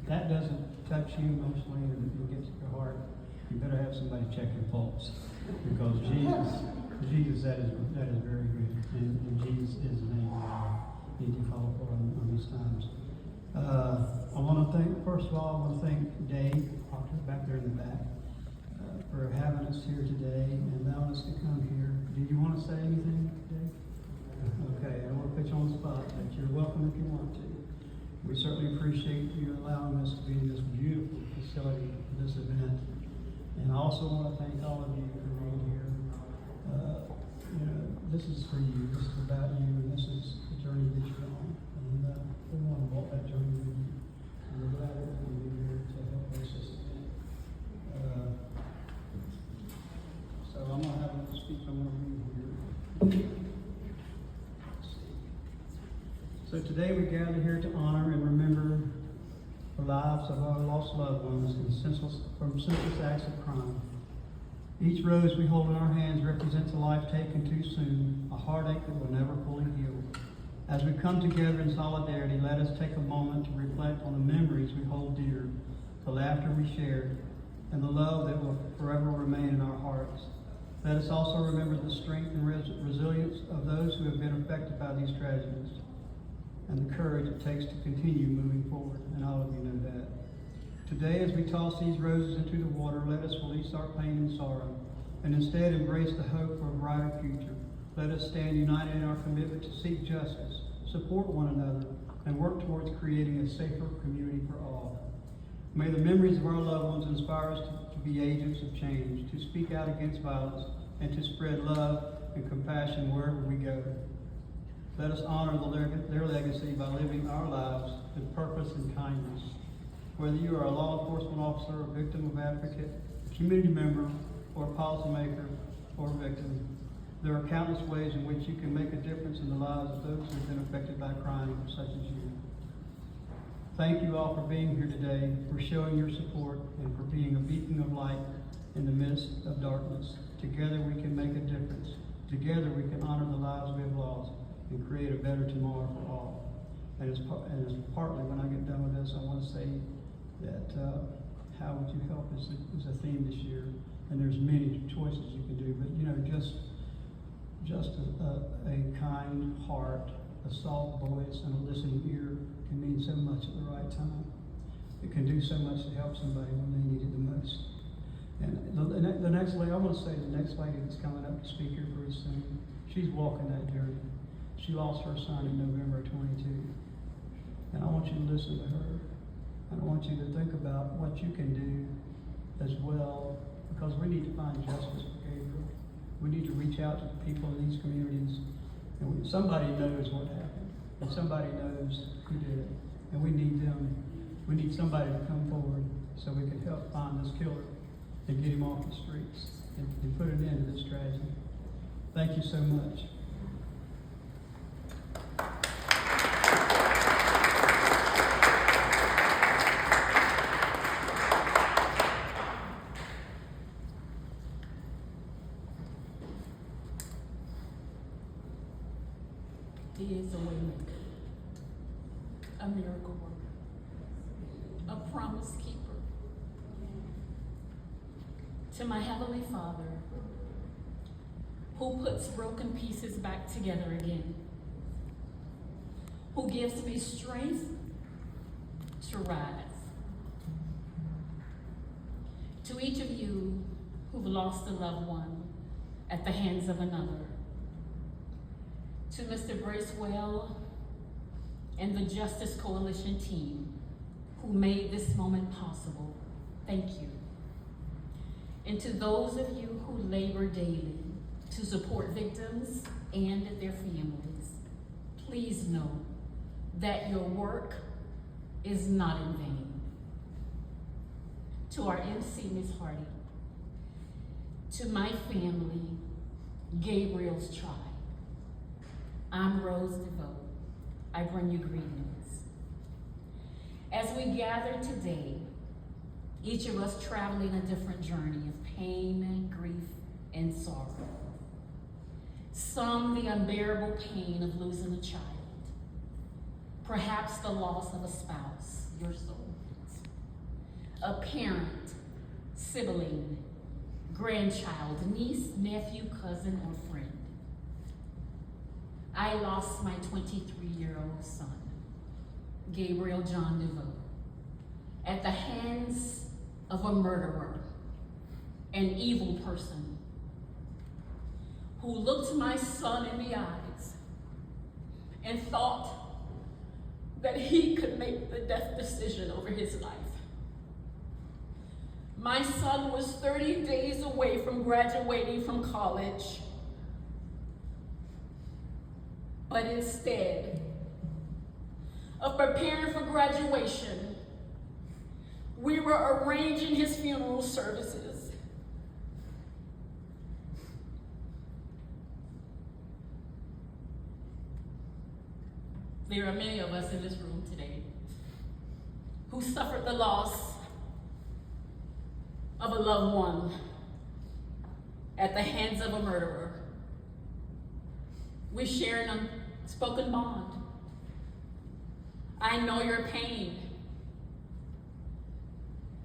that doesn't touch you emotionally and it gets to your heart, you better have somebody check your pulse. Because Jesus, that is very good. And Jesus is the name we need to call for on these times. I want to thank, first of all, I want to thank Dave, back there in the back, for having us here today and allowing us to come here. Did you want to say anything, Dave? Okay, I don't want to put you on the spot, but you're welcome if you want to. We certainly appreciate you allowing us to be in this beautiful facility for this event. And I also want to thank all of you for being here. This is for you. This is about you, and this is the journey that you're on. And we want to walk that journey with you. And we're glad that we're going to be here to help us this event. So I'm going to have a speech. I'm going to read here. So today we gather here to honor and remember the lives of our lost loved ones from senseless acts of crime. Each rose we hold in our hands represents a life taken too soon, a heartache that will never fully heal. As we come together in solidarity, let us take a moment to reflect on the memories we hold dear, the laughter we shared, and the love that will forever remain in our hearts. Let us also remember the strength and resilience of those who have been affected by these tragedies, and the courage it takes to continue moving forward, and all of you know that. Today, as we toss these roses into the water, let us release our pain and sorrow, and instead embrace the hope for a brighter future. Let us stand united in our commitment to seek justice, support one another, and work towards creating a safer community for all. May the memories of our loved ones inspire us to be agents of change, to speak out against violence, and to spread love and compassion wherever we go. Let us honor their legacy by living our lives with purpose and kindness. Whether you are a law enforcement officer, a victim of advocate, a community member, or a policymaker, or a victim, there are countless ways in which you can make a difference in the lives of those who have been affected by crime such as you. Thank you all for being here today, for showing your support, and for being a beacon of light in the midst of darkness. Together we can make a difference. Together we can honor the lives we have lost and create a better tomorrow for all. And as partly, when I get done with this, I want to say that how would you help is a theme this year. And there's many choices you can do, but just a kind heart, a soft voice, and a listening ear can mean so much at the right time. It can do so much to help somebody when they need it the most. And the next lady, I want to say the next lady that's coming up to speak here pretty soon, she's walking that journey. She lost her son in November of 22. And I want you to listen to her. And I want you to think about what you can do as well, because we need to find justice for Gabriel. We need to reach out to the people in these communities. And somebody knows what happened. And somebody knows who did it. And we need them. We need somebody to come forward so we can help find this killer and get him off the streets and put an end to this tragedy. Thank you so much. He is a waymaker, a miracle worker, a promise keeper. To my Heavenly Father, who puts broken pieces back together again, who gives me strength to rise. To each of you who've lost a loved one at the hands of another, to Mr. Bracewell and the Justice Coalition team who made this moment possible, thank you. And to those of you who labor daily to support victims and their families, please know that your work is not in vain. To our MC, Ms. Hardy, to my family, Gabriel's tribe, I'm Rose DeVoe. I bring you greetings. As we gather today, each of us traveling a different journey of pain, grief, and sorrow. Some the unbearable pain of losing a child, perhaps the loss of a spouse, your soulmate. a parent, sibling, grandchild, niece, nephew, cousin, or friend. I lost my 23-year-old son, Gabriel John DeVoe, at the hands of a murderer, an evil person, who looked my son in the eyes and thought that he could make the death decision over his life. My son was 30 days away from graduating from college, but instead of preparing for graduation, we were arranging his funeral services. There are many of us in this room today who suffered the loss of a loved one at the hands of a murderer. We share an unspoken bond. I know your pain.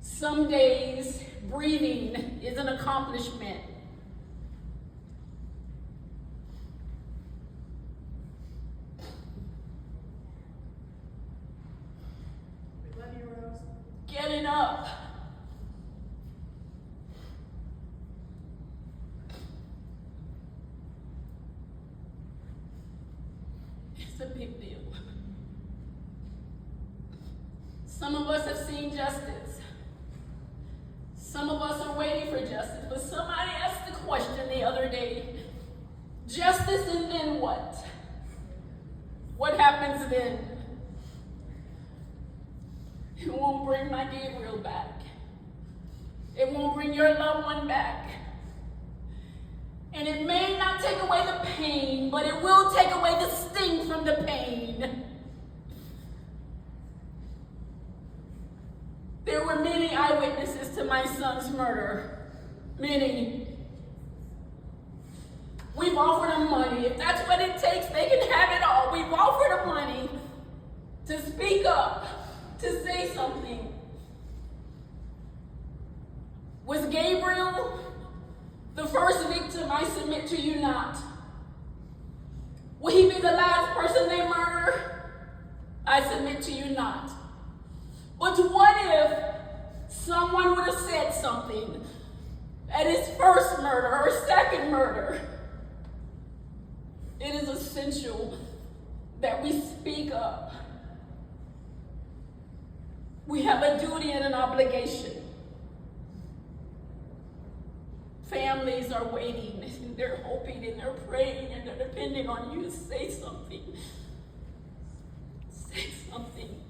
Some days, breathing is an accomplishment. We love you, Rose. Getting up. It's a big deal. Some of us have seen justice. Some of us are waiting for justice, but somebody asked the question the other day, justice and then what? What happens then? It won't bring my Gabriel back. It won't bring your loved one back. And it may not take away the pain, but it will take away the sting from the pain. There were many eyewitnesses to my son's murder. Many. We've offered them money. If that's what it takes, they can have it all. We've offered them money to speak up, to say something. Was Gabriel the first victim? I submit to you not. Will he be the last person they murder? I submit to you not. But what if someone would have said something at his first murder or second murder? It is essential that we speak up. We have a duty and an obligation. Families are waiting, and they're hoping, and they're praying, and they're depending on you to say something. Say something.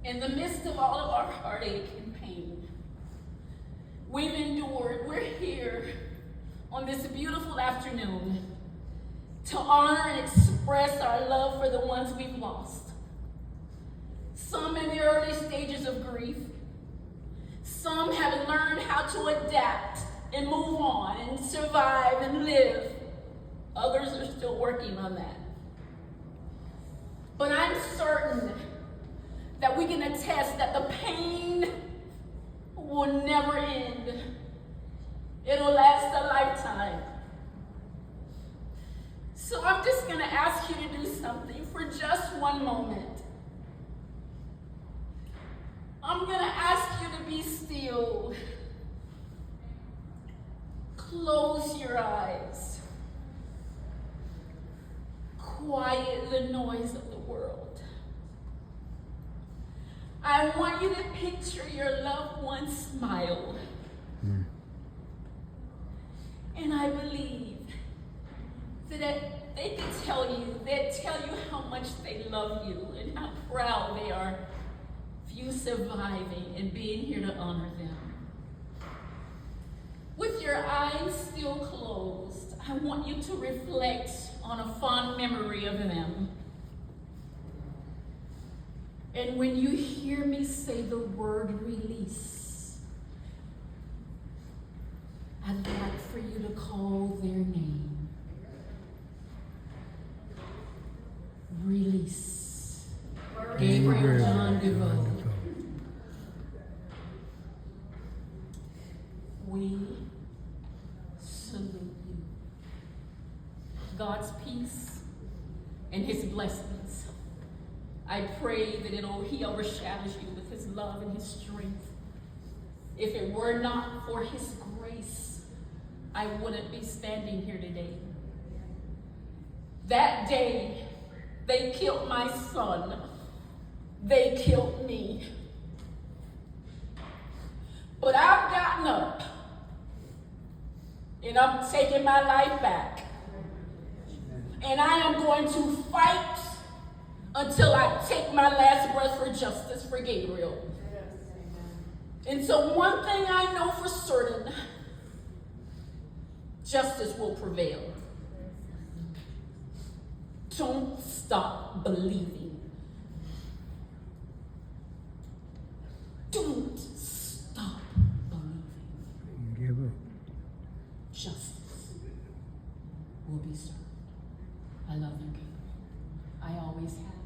In the midst of all of our heartache and pain, we've endured, we're here on this beautiful afternoon to honor and express our love for the ones we've lost. Some in the early stages of grief. Some have learned how to adapt and move on and survive and live. Others are still working on that. But I'm certain that we can attest that the pain will never end. It'll last a lifetime. So I'm just gonna ask you to do something for just one moment. I'm gonna ask you to be still. Close your eyes. Quiet the noise of the world. I want you to picture your loved one smile. And I believe that they could tell you how much they love you and how proud they are of you surviving and being here to honor them. With your eyes still closed, I want you to reflect on a fond memory of them. And when you hear me say the word release, I'd like for you to call their name. Release. Gabriel John DeVoe. We salute you. God's peace and his blessings. I pray that he overshadows you with his love and his strength. If it were not for his grace, I wouldn't be standing here today. That day, they killed my son. They killed me. But I've gotten up, and I'm taking my life back. And I am going to fight until I take my last breath for justice for Gabriel. And so one thing I know for certain, justice will prevail. Don't stop believing. Don't stop believing. Give up. Justice will be served. I love you, Gabriel. I always have.